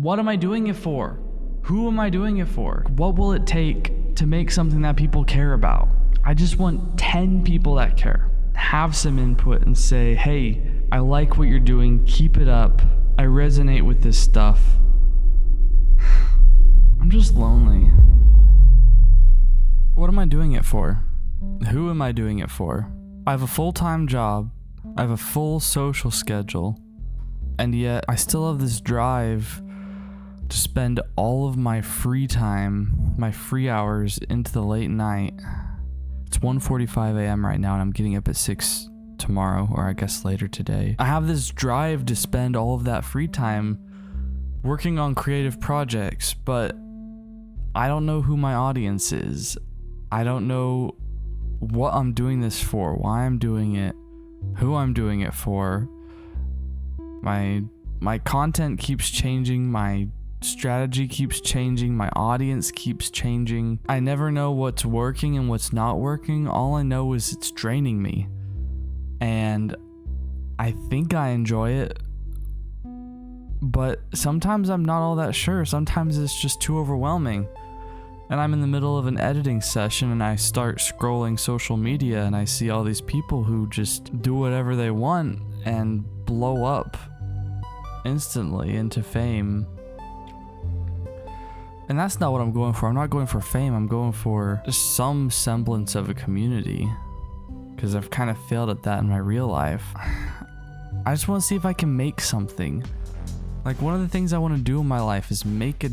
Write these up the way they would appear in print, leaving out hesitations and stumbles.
What am I doing it for? Who am I doing it for? What will it take to make something that people care about? I just want 10 people that care. Have some input and say, hey, I like what you're doing. Keep it up. I resonate with this stuff. I'm just lonely. What am I doing it for? Who am I doing it for? I have a full-time job. I have a full social schedule. And yet I still have this drive to spend all of my free time, my free hours into the late night. It's 1:45 a.m. right now and I'm getting up at 6 tomorrow, or I guess later today. I have this drive to spend all of that free time working on creative projects, but I don't know who my audience is. I don't know what I'm doing this for, why I'm doing it, who I'm doing it for. My content keeps changing, my strategy keeps changing, my audience keeps changing. I never know what's working and what's not working. All I know is it's draining me. And I think I enjoy it, but sometimes I'm not all that sure. Sometimes it's just too overwhelming. And I'm in the middle of an editing session and I start scrolling social media and I see all these people who just do whatever they want and blow up instantly into fame. And that's not what I'm going for. I'm not going for fame. I'm going for just some semblance of a community, because I've kind of failed at that in my real life. I just want to see if I can make something. Like, one of the things I want to do in my life is make a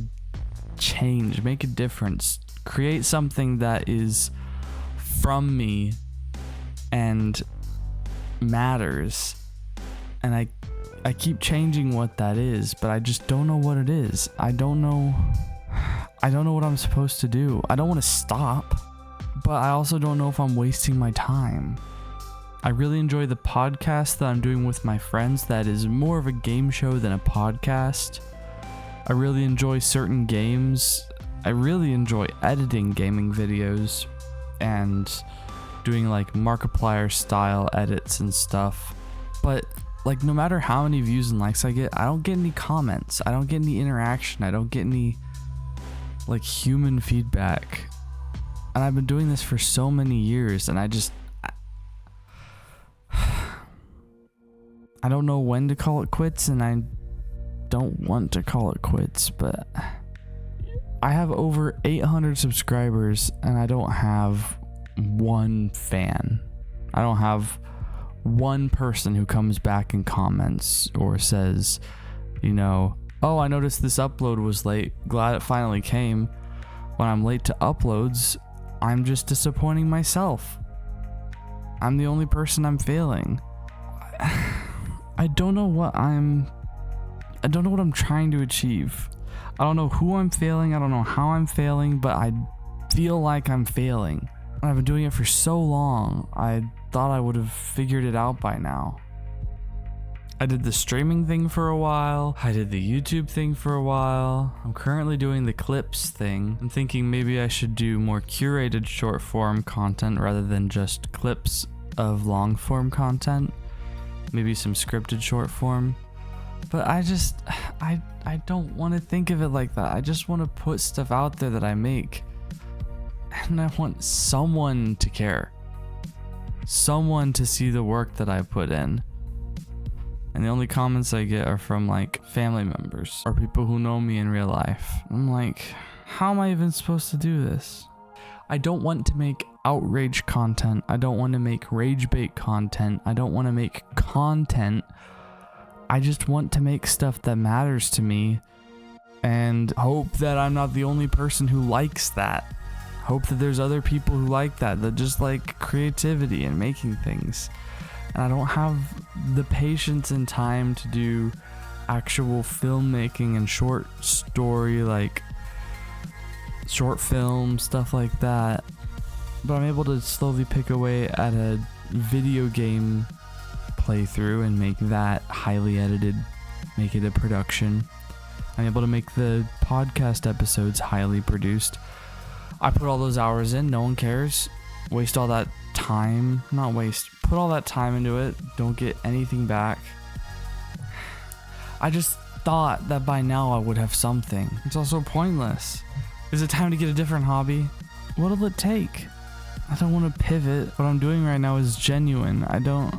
change, make a difference, create something that is from me and matters. And I keep changing what that is, but I just don't know what it is. I don't know what I'm supposed to do. I don't want to stop, but I also don't know if I'm wasting my time. I really enjoy the podcast that I'm doing with my friends that is more of a game show than a podcast. I really enjoy certain games. I really enjoy editing gaming videos and doing like Markiplier style edits and stuff. But like, no matter how many views and likes I get, I don't get any comments. I don't get any interaction. I don't get any like human feedback. And I've been doing this for so many years and I don't know when to call it quits, and I don't want to call it quits, but I have over 800 subscribers and I don't have one fan. I don't have one person who comes back and comments or says, you know, oh, I noticed this upload was late. Glad it finally came. When I'm late to uploads, I'm just disappointing myself. I'm the only person I'm failing. I don't know what I'm trying to achieve. I don't know who I'm failing. I don't know how I'm failing, but I feel like I'm failing. I've been doing it for so long. I thought I would have figured it out by now. I did the streaming thing for a while. I did the YouTube thing for a while. I'm currently doing the clips thing. I'm thinking maybe I should do more curated short form content rather than just clips of long form content. Maybe some scripted short form. But I don't want to think of it like that. I just want to put stuff out there that I make. And I want someone to care. Someone to see the work that I put in. And the only comments I get are from like family members or people who know me in real life. I'm like, how am I even supposed to do this? I don't want to make outrage content. I don't want to make rage bait content. I don't want to make content. I just want to make stuff that matters to me and hope that I'm not the only person who likes that. Hope that there's other people who like that just like creativity and making things. And I don't have the patience and time to do actual filmmaking and short story, like short film, stuff like that. But I'm able to slowly pick away at a video game playthrough and make that highly edited, make it a production. I'm able to make the podcast episodes highly produced. I put all those hours in, no one cares. Waste all that time, not waste, put all that time into it, don't get anything back. thought that by now I would have something. It's also pointless. Is it time to get a different hobby? What'll it take? I don't want to pivot. What I'm doing right now is genuine. I don't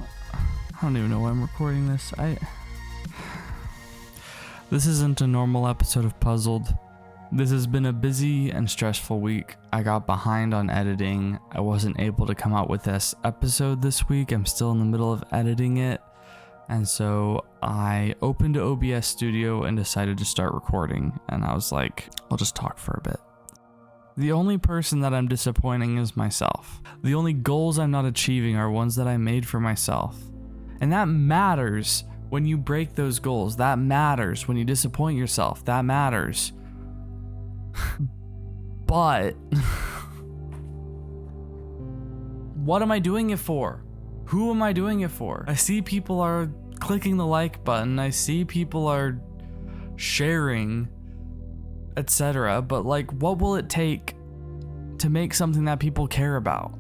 even know why I'm recording this. This isn't a normal episode of Puzzled. This has been a busy and stressful week. I got behind on editing. I wasn't able to come out with this episode this week. I'm still in the middle of editing it. And so I opened OBS Studio and decided to start recording. And I was like, I'll just talk for a bit. The only person that I'm disappointing is myself. The only goals I'm not achieving are ones that I made for myself. And that matters when you break those goals. That matters when you disappoint yourself. That matters. But what am I doing it for? Who am I doing it for? I see people are clicking the like button. I see people are sharing, etc. But like, what will it take to make something that people care about?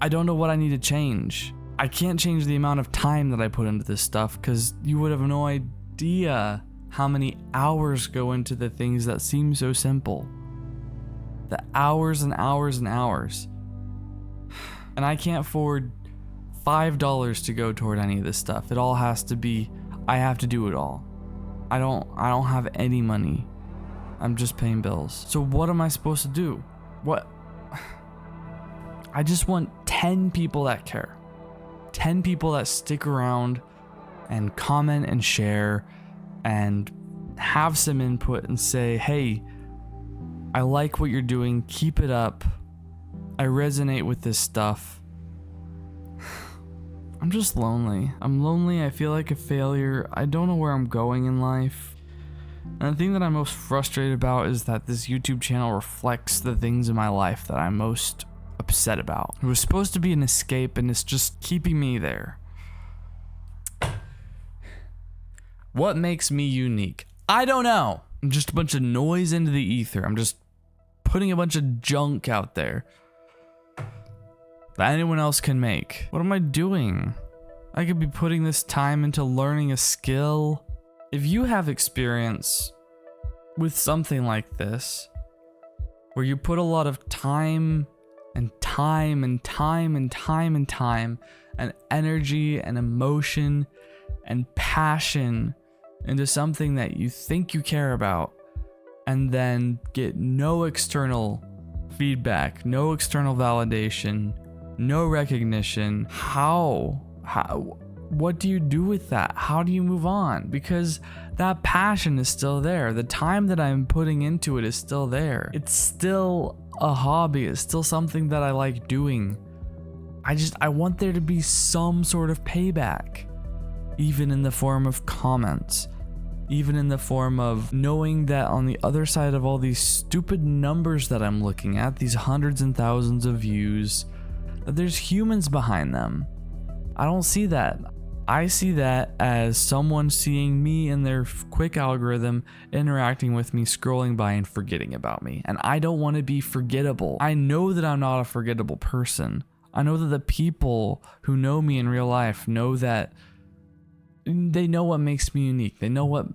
I don't know what I need to change. I can't change the amount of time that I put into this stuff because you would have no idea how many hours go into the things that seem so simple. The hours and hours and hours. And I can't afford $5 to go toward any of this stuff. It all has to be, I have to do it all. I don't have any money. I'm just paying bills. So what am I supposed to do? What? I just want 10 people that care. 10 people that stick around and comment and share and have some input and say, hey, I like what you're doing. Keep it up. I resonate with this stuff. I'm just lonely. I'm lonely. I feel like a failure. I don't know where I'm going in life. And the thing that I'm most frustrated about is that this YouTube channel reflects the things in my life that I'm most upset about. It was supposed to be an escape and it's just keeping me there. What makes me unique? I don't know. I'm just a bunch of noise into the ether. I'm just putting a bunch of junk out there that anyone else can make. What am I doing? I could be putting this time into learning a skill. If you have experience with something like this, where you put a lot of time and energy and emotion and passion into something that you think you care about, and then get no external feedback, no external validation, no recognition, what do you do with that? How do you move on? Because that passion is still there. The time that I'm putting into it is still there. It's still a hobby. It's still something that I like doing. I want there to be some sort of payback, even in the form of comments, even in the form of knowing that on the other side of all these stupid numbers that I'm looking at, these hundreds and thousands of views, that there's humans behind them. I don't see that. I see that as someone seeing me in their quick algorithm, interacting with me, scrolling by and forgetting about me. And I don't want to be forgettable. I know that I'm not a forgettable person. I know that the people who know me in real life know that they know what makes me unique. They know what...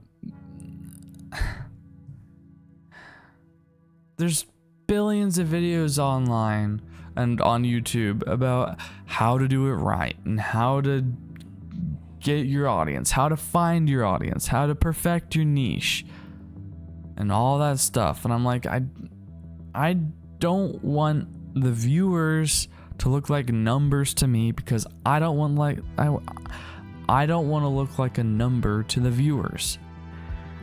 There's billions of videos online and on YouTube about how to do it right and how to get your audience, how to find your audience, how to perfect your niche and all that stuff. And I'm like, I don't want the viewers to look like numbers to me, because I don't want I don't want to look like a number to the viewers.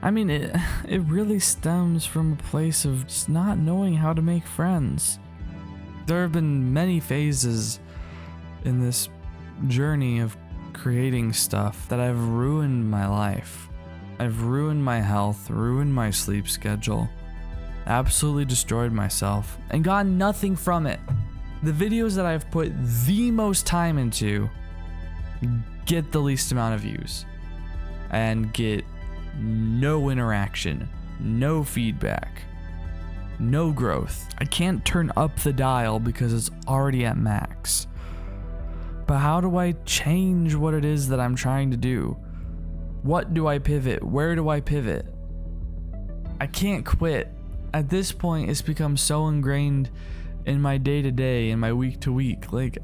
I mean, it really stems from a place of just not knowing how to make friends. There have been many phases in this journey of creating stuff that have ruined my life. I've ruined my health, ruined my sleep schedule, absolutely destroyed myself, and gotten nothing from it. The videos that I've put the most time into get the least amount of views and get no interaction, no feedback, no growth. I can't turn up the dial because it's already at max. But how do I change what it is that I'm trying to do? What do I pivot? Where do I pivot? I can't quit. At this point, it's become so ingrained in my day-to-day, in my week-to-week. Like,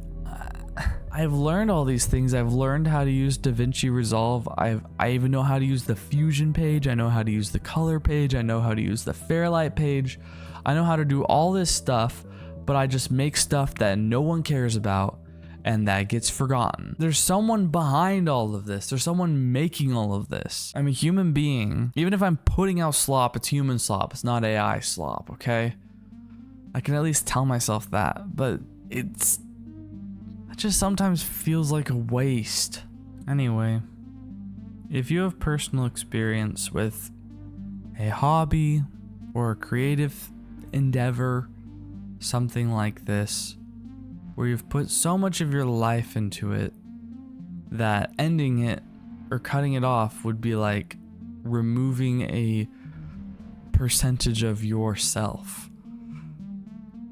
I've learned all these things. I've learned how to use DaVinci Resolve. I even know how to use the Fusion page. I know how to use the color page. I know how to use the Fairlight page. I know how to do all this stuff, but I just make stuff that no one cares about and that gets forgotten. There's someone behind all of this. There's someone making all of this. I'm a human being. Even if I'm putting out slop, it's human slop. It's not AI slop, okay? I can at least tell myself that, but it just sometimes feels like a waste. Anyway, if you have personal experience with a hobby or a creative endeavor, something like this, where you've put so much of your life into it that ending it or cutting it off would be like removing a percentage of yourself.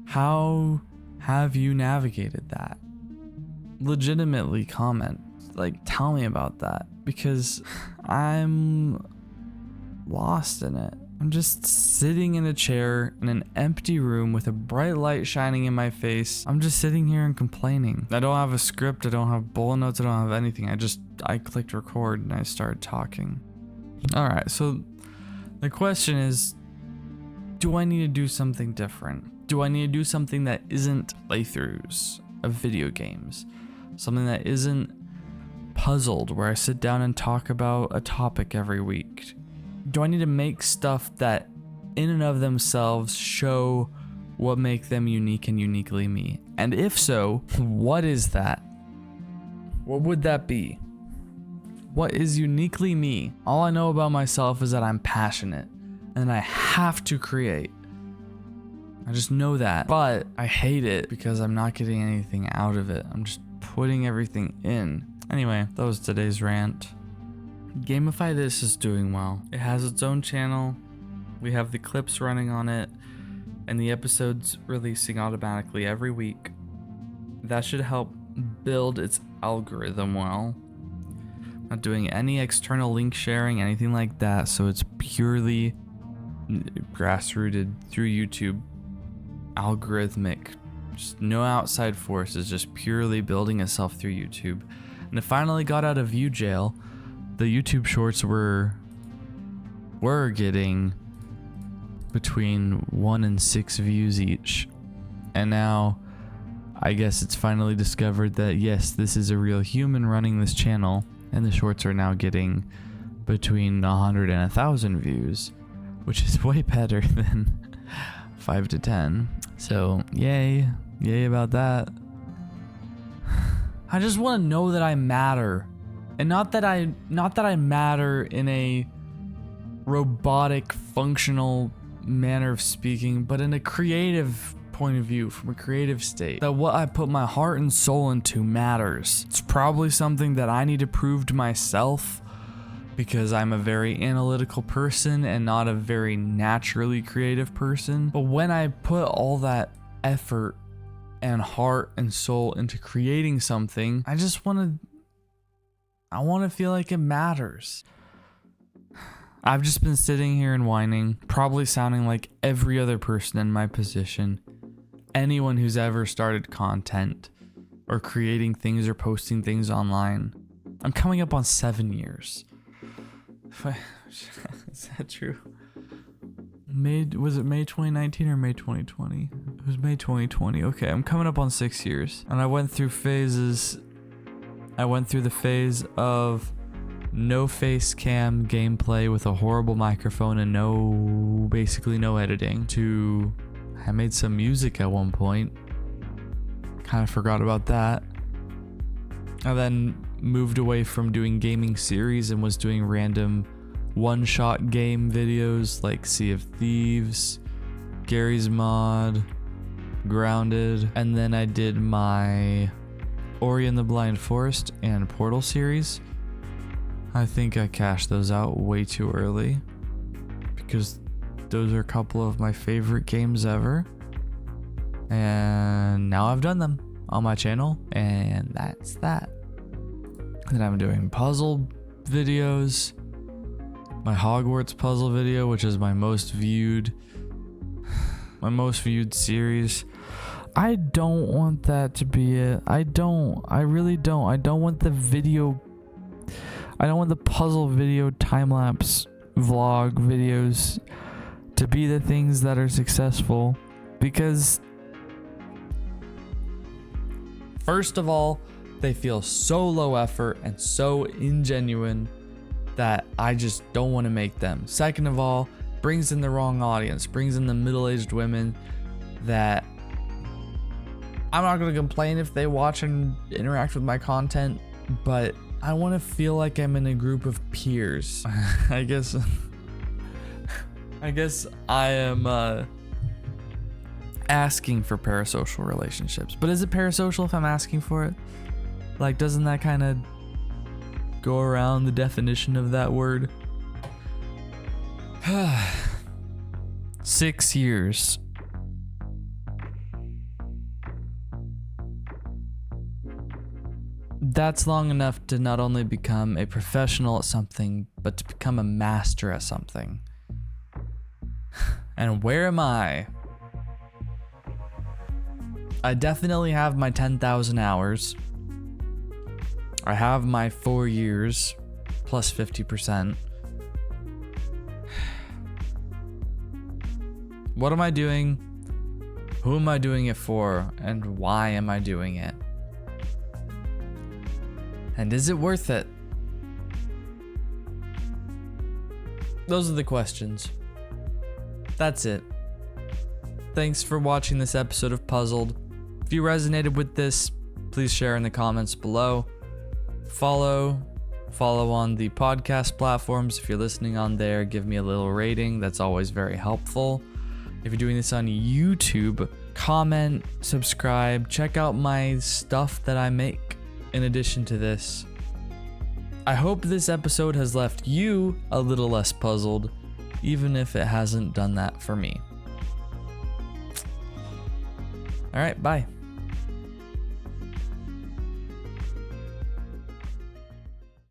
How have you navigated that? Legitimately comment, like tell me about that, because I'm lost in it. I'm just sitting in a chair in an empty room with a bright light shining in my face. I'm just sitting here and complaining. I don't have a script. I don't have bullet notes. I don't have anything. I clicked record and I started talking. All right. So the question is, do I need to do something different? Do I need to do something that isn't playthroughs of video games? Something that isn't puzzled, where I sit down and talk about a topic every week? Do I need to make stuff that in and of themselves show what make them unique and uniquely me? And if so, what is that? What would that be? What is uniquely me? All I know about myself is that I'm passionate and I have to create. I just know that, but I hate it because I'm not getting anything out of it. I'm just putting everything in. Anyway, that was today's rant. Gamify This is doing well. It has its own channel. We have the clips running on it and the episodes releasing automatically every week. That should help build its algorithm well. Not doing any external link sharing, anything like that, so it's purely grassrooted through YouTube, algorithmic. Just no outside forces, just purely building itself through YouTube. And it finally got out of view jail. The YouTube shorts were getting between 1 and 6 views each. And now I guess it's finally discovered that yes, this is a real human running this channel, and the shorts are now getting between 100 and 1,000 views, which is way better than 5 to 10. So yay about that. I just want to know that I matter. And not that I matter in a robotic, functional manner of speaking, but in a creative point of view, from a creative state. That what I put my heart and soul into matters. It's probably something that I need to prove to myself because I'm a very analytical person and not a very naturally creative person. But when I put all that effort and heart and soul into creating something, I want to feel like it matters. I've just been sitting here and whining, probably sounding like every other person in my position. Anyone who's ever started content or creating things or posting things online. I'm coming up on 7 years. Is that true? Was it May 2019 or May 2020? It was May 2020. Okay, I'm coming up on 6 years. And I went through phases. I went through the phase of no face cam gameplay with a horrible microphone and basically no editing, to I made some music at one point. Kind of forgot about that. I then moved away from doing gaming series and was doing random one-shot game videos like Sea of Thieves, Gary's Mod, Grounded, and then I did my Ori and the Blind Forest and Portal series. I think I cashed those out way too early because those are a couple of my favorite games ever, and now I've done them on my channel, and that's that. And I'm doing puzzle videos, my Hogwarts puzzle video, which is my most viewed series. I don't want that to be it. I really don't. I don't want the puzzle video time-lapse vlog videos to be the things that are successful, because first of all, they feel so low effort and so ingenuine that I just don't want to make them. Second of all, brings in the wrong audience, brings in the middle-aged women that I'm not going to complain if they watch and interact with my content, but I want to feel like I'm in a group of peers. I guess I am asking for parasocial relationships. But is it parasocial if I'm asking for it? Like, doesn't that kind of go around the definition of that word? 6 years. That's long enough to not only become a professional at something, but to become a master at something. And where am I? I definitely have my 10,000 hours. I have my 4 years plus 50%. What am I doing? Who am I doing it for? And why am I doing it? And is it worth it? Those are the questions. That's it. Thanks for watching this episode of Puzzled. If you resonated with this, please share in the comments below. Follow on the podcast platforms. If you're listening on there, give me a little rating. That's always very helpful. If you're doing this on YouTube, comment, subscribe, check out my stuff that I make in addition to this. I hope this episode has left you a little less puzzled, even if it hasn't done that for me. All right, bye.